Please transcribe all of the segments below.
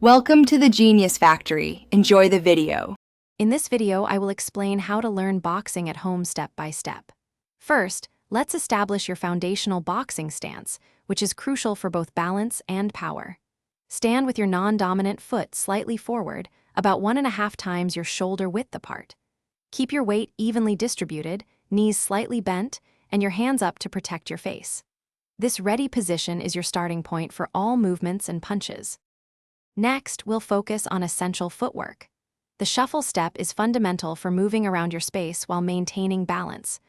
Welcome to the Genius Factory. Enjoy the video. In this video, I will explain how to learn boxing at home step by step. First, let's establish your foundational boxing stance, which is crucial for both balance and power. Stand with your non-dominant foot slightly forward, about 1.5 times your shoulder width apart. Keep your weight evenly distributed, knees slightly bent, and your hands up to protect your face. This ready position is your starting point for all movements and punches. Next, we'll focus on essential footwork. The shuffle step is fundamental for moving around your space while maintaining balance.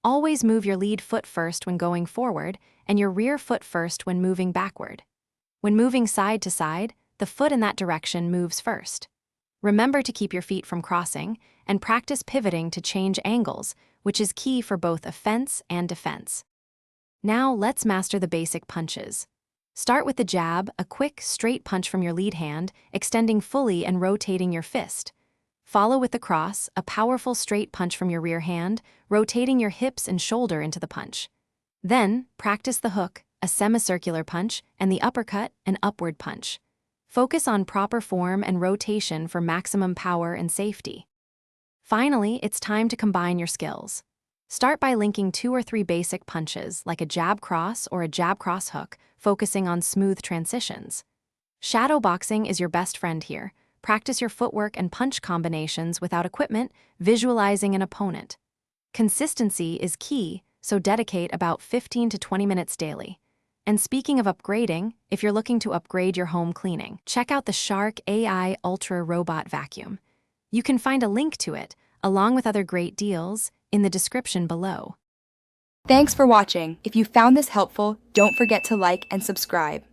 Always move your lead foot first when going forward and your rear foot first when moving backward. When moving side to side, the foot in that direction moves first. Remember to keep your feet from crossing and practice pivoting to change angles, which is key for both offense and defense. Now, let's master the basic punches. Start with the jab, a quick, straight punch from your lead hand, extending fully and rotating your fist. Follow with the cross, a powerful straight punch from your rear hand, rotating your hips and shoulder into the punch. Then, practice the hook, a semicircular punch, and the uppercut, an upward punch. Focus on proper form and rotation for maximum power and safety. Finally, it's time to combine your skills. Start by linking 2 or 3 basic punches, like a jab cross or a jab cross hook, focusing on smooth transitions. Shadow boxing is your best friend here. Practice your footwork and punch combinations without equipment, visualizing an opponent. Consistency is key, so dedicate about 15 to 20 minutes daily. And speaking of upgrading, if you're looking to upgrade your home cleaning, check out the Shark AI Ultra Robot Vacuum. You can find a link to it, along with other great deals, in the description below. Thanks for watching. If you found this helpful, don't forget to like and subscribe.